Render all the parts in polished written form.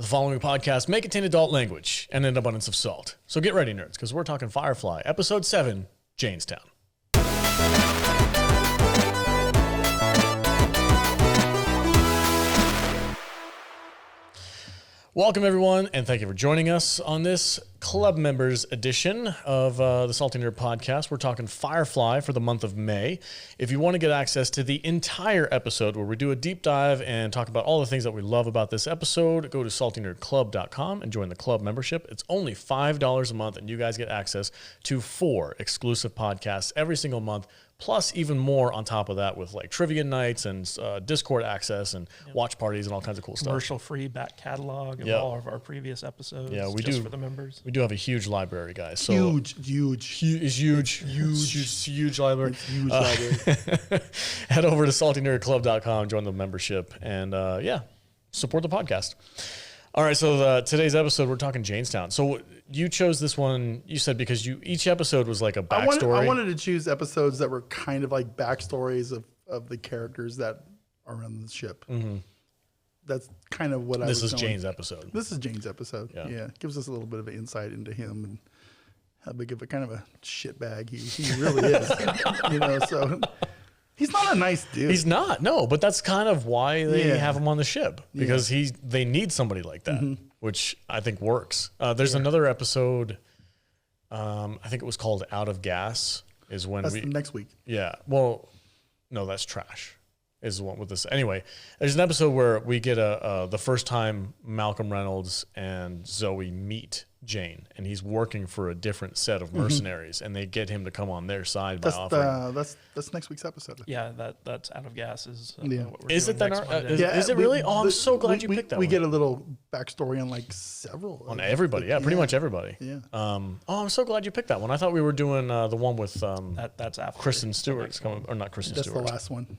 The following podcast may contain adult language and an abundance of salt. So get ready, nerds, because we're talking Firefly, Episode 7, Jaynestown. Welcome, everyone, and thank you for joining us on this club members edition of the Salty Nerd Podcast. We're talking Firefly for the month of May. If you want to get access to the entire episode where we do a deep dive and talk about all the things that we love about this episode, go to saltynerdclub.com and join the club membership. It's only $5 a month, and you guys get access to 4 exclusive podcasts every single month, plus even more on top of that with like trivia nights and Discord access and watch parties and all kinds of cool stuff. Commercial-free back catalog of all of our previous episods. Yeah, we just do for the members. We do have a huge library, guys. So Huge library. Head over to saltynerdclub.com, join the membership, and support the podcast. All right, so today's episode, we're talking Jaynestown. So you chose this one, you said, because each episode was like a backstory. I wanted to choose episodes that were kind of like backstories of the characters that are on the ship. Mm-hmm. That's kind of what This is Jayne's episode. This is Jayne's episode. Yeah. Gives us a little bit of an insight into him and how big of a kind of a shitbag he really is. So he's not a nice dude. He's not, no, but that's kind of why they have him on the ship, because they need somebody like that, which I think works. There's another episode, I think it was called Out of Gas, is when that's next week. Yeah, well, no, that's Trash. Is the one with this. Anyway, there's an episode where we get the first time Malcolm Reynolds and Zoe meet Jayne, and he's working for a different set of mercenaries, and they get him to come on their side by offering. That's next week's episode. Yeah, that's Out of Gas is what we're is doing it then? Is it really? I'm so glad you picked that. We one. get a little backstory on like several on everybody. Yeah, pretty much everybody. Yeah. I'm so glad you picked that one. I thought we were doing the one with that's after Kristen Stewart's coming, or not Kristen Stewart. That's the last one.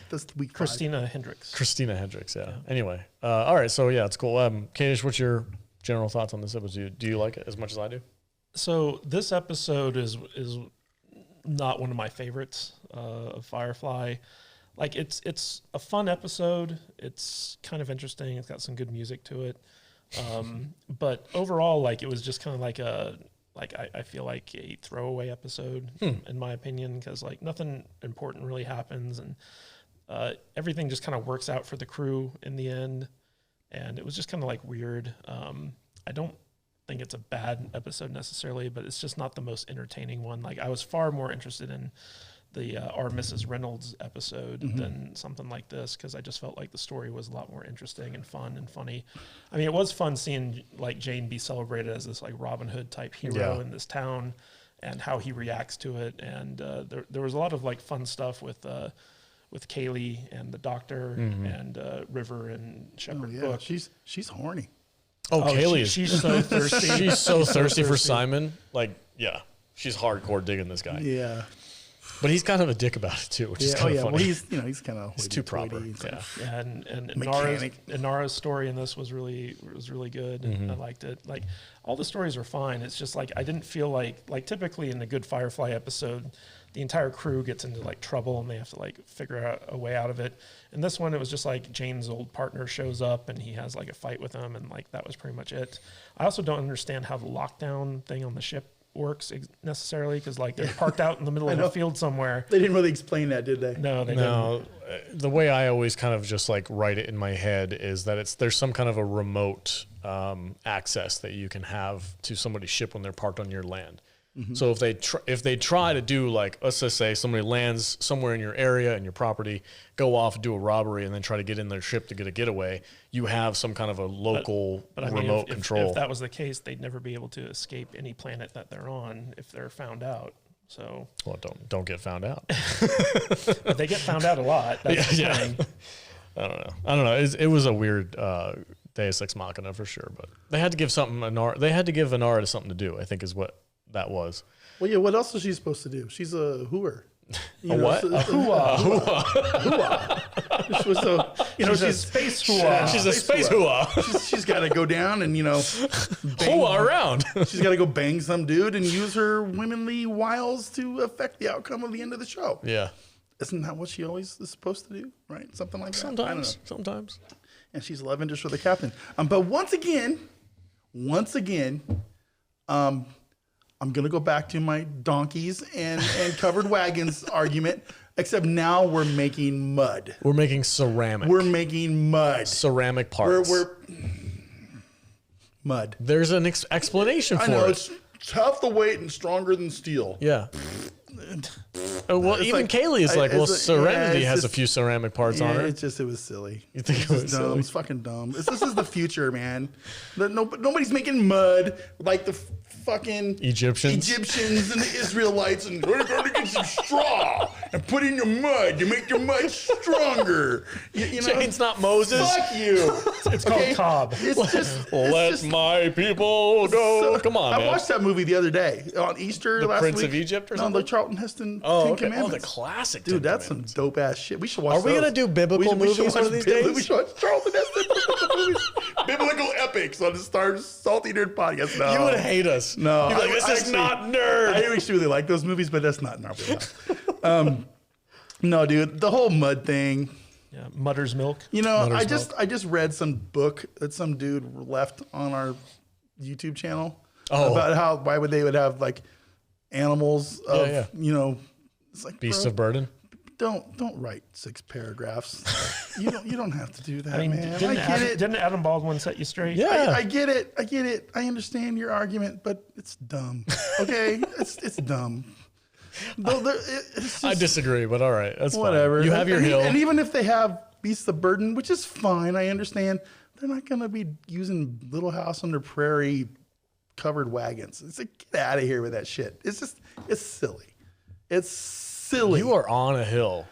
That's week 5. Christina Hendricks. Yeah. Anyway, all right. So yeah, it's cool. Kadish, what's your general thoughts on this episode? Do you like it as much as I do? So this episode is not one of my favorites of Firefly. Like it's a fun episode. It's kind of interesting. It's got some good music to it. But overall, like it was just kind of like I feel like a throwaway episode in my opinion, because like nothing important really happens, and everything just kind of works out for the crew in the end. And it was just kind of like weird. I don't think it's a bad episode necessarily, but it's just not the most entertaining one. Like I was far more interested in the Our Mrs. Reynolds episode than something like this, because I just felt like the story was a lot more interesting and fun and funny. I mean, it was fun seeing like Jayne be celebrated as this like Robin Hood type hero in this town, and how he reacts to it. And there was a lot of like fun stuff with Kaylee and the doctor and River and Shepherd Book. She's horny. Oh, Kaylee she's so thirsty. She's so thirsty for Simon. Like, yeah, she's hardcore digging this guy. Yeah. But he's kind of a dick about it too, which is kind of funny. Well, he's kind of too proper. Yeah, and Nara's story in this was really good, and I liked it. Like all the stories are fine. It's just like I didn't feel like typically in a good Firefly episode, the entire crew gets into like trouble and they have to like figure out a way out of it. And this one, it was just like Jayne's old partner shows up and he has like a fight with him, and like that was pretty much it. I also don't understand how the lockdown thing on the ship works necessarily, because like they're parked out in the middle of a field somewhere. They didn't really explain that, did they? No, they didn't. The way I always kind of just like write it in my head is that there's some kind of a remote access that you can have to somebody's ship when they're parked on your land. So if they try to do like, let's just say somebody lands somewhere in your area and your property, go off and do a robbery and then try to get in their ship to get a getaway, you have some kind of a local remote control. If that was the case, they'd never be able to escape any planet that they're on if they're found out. So don't get found out. But they get found out a lot. That's the thing. I don't know. It was a weird Deus Ex Machina for sure, but they had to give Inara something to do, I think is what that was. Well, yeah, what else is she supposed to do? She's a hooer. What? A hoo-ah. She's a space hoo-ah. She's a space hoo-ah. She's got to go down and, hoo-ah around. She's got to go bang some dude and use her womanly wiles to affect the outcome of the end of the show. Yeah. Isn't that what she always is supposed to do? Right? Something like that. Sometimes. and she's love interest for the captain. But once again, I'm gonna go back to my donkeys and covered wagons argument. Except now we're making mud. We're making ceramic. We're making mud. Ceramic parts. We're mud. There's an explanation for it. I know, it's half the weight and stronger than steel. Yeah. Well, It's even like- Kaylee is like, well, it's- Serenity yeah, has it's a few ceramic parts on Yeah, her. it was silly. You think it It's was dumb. silly? It's fucking dumb. This is the future, man. Nobody's making mud like the fucking Egyptians and the Israelites, and we're going to get some straw and put in your mud to make your mud stronger. You know? Jayne's not Moses. Fuck you. It's called Cobb. It's just Let my people go. so- Come on, I man. watched that movie the other day on Easter The last Prince week. of Egypt or No, something? the Charlton Heston Oh, Ten okay. Oh, the Commandments. classic. Dude, Ten that's Commandments. some dope ass shit. We should watch Are we those. gonna do biblical we should movies one watch of these bibli- days? We should watch Charlton Heston movies. Biblical epics on the Salty Nerd podcast. No. You would hate us. No, You'd be like, this is actually- not nerd. I actually really like those movies, but that's not in our wheelhouse. No, dude, the whole mud thing. Yeah, Mutter's Milk. You know, Mother's I just read some book that some dude left on our YouTube channel Oh. about why would they have like animals of yeah. you know, it's like Beasts bro, of Burden. don't write 6 paragraphs. you don't have to do that, I mean, man. I get it. Didn't Adam Baldwin set you straight? Yeah. I get it. I get it. I understand your argument, but it's dumb. Okay, it's dumb. It's I just- disagree, but all right. That's whatever. Fine. You have your and, hill. And even if they have beasts of burden, which is fine, I understand, they're not going to be using Little House on the Prairie covered wagons. It's like, get out of here with that shit. It's silly. It's silly. You are on a hill.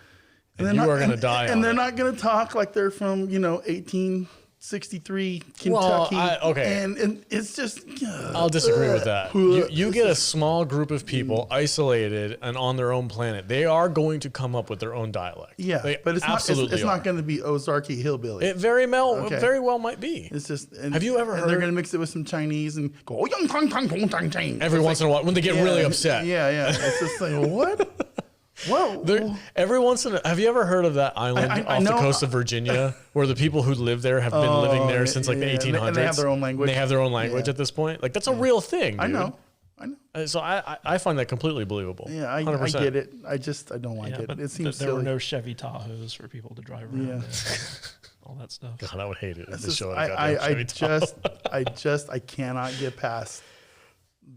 And they're you not- are going to die And on they're it. not going to talk like they're from, 1863 Kentucky. okay. And it's just. I'll disagree with that. You get a small group of people isolated and on their own planet. They are going to come up with their own dialect. Yeah, They but it's absolutely not are. going to be Ozarky hillbilly. It very well, Okay. very well might be. It's just. Have you ever and heard- They're going to mix it with some Chinese and go. "Oh, young tong tong tong tong tong." Every once in a while, when they get really upset. Yeah. It's just like what? Whoa. Every once in a, have you ever heard of that island I off the know- coast of Virginia where the people who live there have been living there since like the yeah, 1800s? and they have their own language. They have their own language Yeah. at this point. Like that's a real thing. Dude. I know. So I find that completely believable. Yeah, I 100%. get it. I don't like Yeah, it. but It seems there were silly. no Chevy Tahoes for people to drive around. Yeah. in. All that stuff. God, I would hate it if It's the just- show had I goddamn Chevy Tahoe. I cannot get past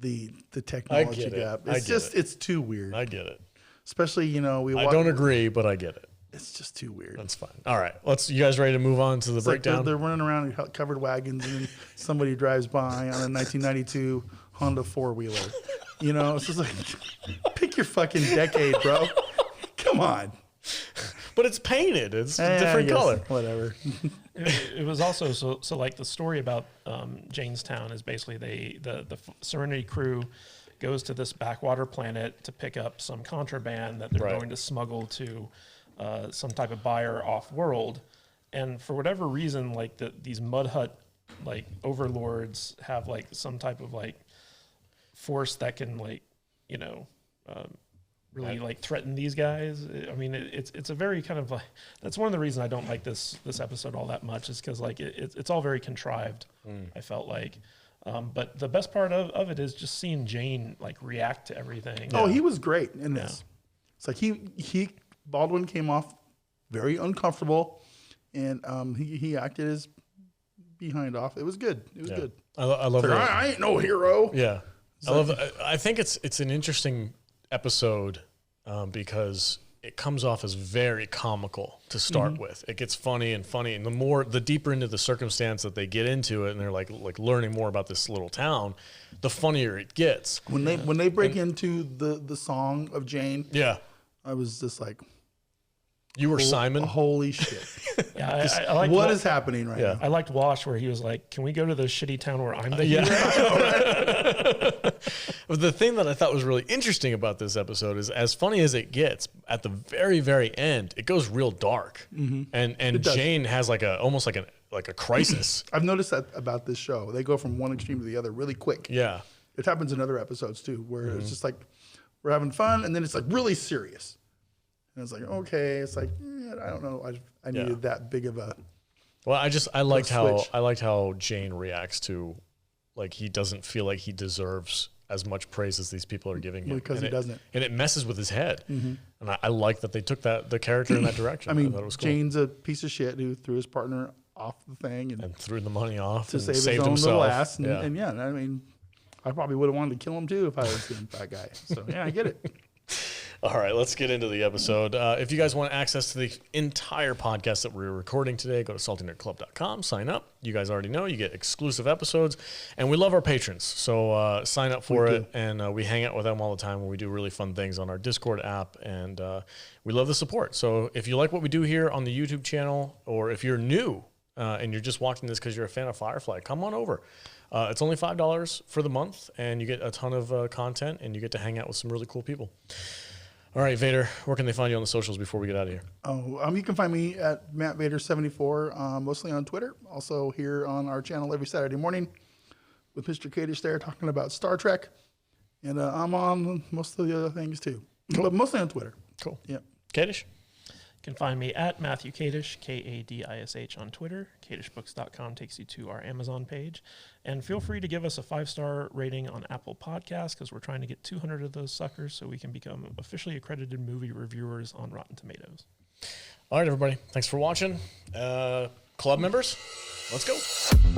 the technology it. gap. I It's get just it. it's too weird. I get it. Especially we I watch, don't agree, but I get it. It's just too weird. That's fine. All right, you guys ready to move on to the It's like breakdown? they're running around in covered wagons, and then somebody drives by on a 1992 Honda 4-wheeler. It's just like, pick your fucking decade, bro. Come on. But it's painted. It's a I different guess, color. Whatever. It was also so like the story about Jaynestown is basically the Serenity crew goes to this backwater planet to pick up some contraband that they're Right. going to smuggle to some type of buyer off world, and for whatever reason, like these mud hut like overlords have like some type of like force that can like really like threaten these guys. I mean, it's a very kind of like, that's one of the reasons I don't like this episode all that much, is because like it's all very contrived. I felt like, but the best part of it is just seeing Jayne like react to everything. Oh, he was great in this. It's like he Baldwin came off very uncomfortable, and he acted his behind off. It was good. It was good. I love It's like, that. I ain't no hero. Yeah, I think it's an interesting episode because it comes off as very comical to start with. It gets funny, and the deeper into the circumstance that they get into it, and they're like learning more about this little town, the funnier it gets. When they break into the song of Jayne, I was just like, you were Simon. Holy shit! Yeah, I like What is happening right now? I liked Wash where he was like, "Can we go to the shitty town where I'm the Yeah. hero?" But the thing that I thought was really interesting about this episode is, as funny as it gets, at the very, very end, it goes real dark, and does. Jayne has almost like a crisis. I've noticed that about this show. They go from one extreme to the other really quick. Yeah, It happens in other episodes too, where it's just like we're having fun, and then it's like really serious. And it's like, okay, it's like I don't know, I needed that big of a Well, I liked switch. how Jayne reacts to, like, he doesn't feel like he deserves as much praise as these people are giving him. Because he doesn't. And it messes with his head. And I like that they took the character in that direction. I mean, thought it was cool. Jayne's a piece of shit who threw his partner off the thing and threw the money off to and save his saved own himself. little ass. Yeah. And yeah, I mean, I probably would have wanted to kill him too if I was that guy. So yeah, I get it. All right, let's get into the episode. If you guys want access to the entire podcast that we're recording today, go to saltynerdclub.com, sign up. You guys already know you get exclusive episodes, and we love our patrons. So sign up for it, and we hang out with them all the time when we do really fun things on our Discord app, and we love the support. So if you like what we do here on the YouTube channel, or if you're new and you're just watching this because you're a fan of Firefly, come on over. It's only $5 for the month, and you get a ton of content, and you get to hang out with some really cool people. All right, Vader, where can they find you on the socials before we get out of here? You can find me at MattVader74, mostly on Twitter. Also here on our channel every Saturday morning with Mr. Kadish there talking about Star Trek. And I'm on most of the other things too, but mostly on Twitter. Cool. Yeah. Kadish? You can find me at Matthew Kadish, Kadish on Twitter. KadishBooks.com takes you to our Amazon page. And feel free to give us a 5-star rating on Apple Podcasts because we're trying to get 200 of those suckers so we can become officially accredited movie reviewers on Rotten Tomatoes. All right, everybody. Thanks for watching. Club members, let's go.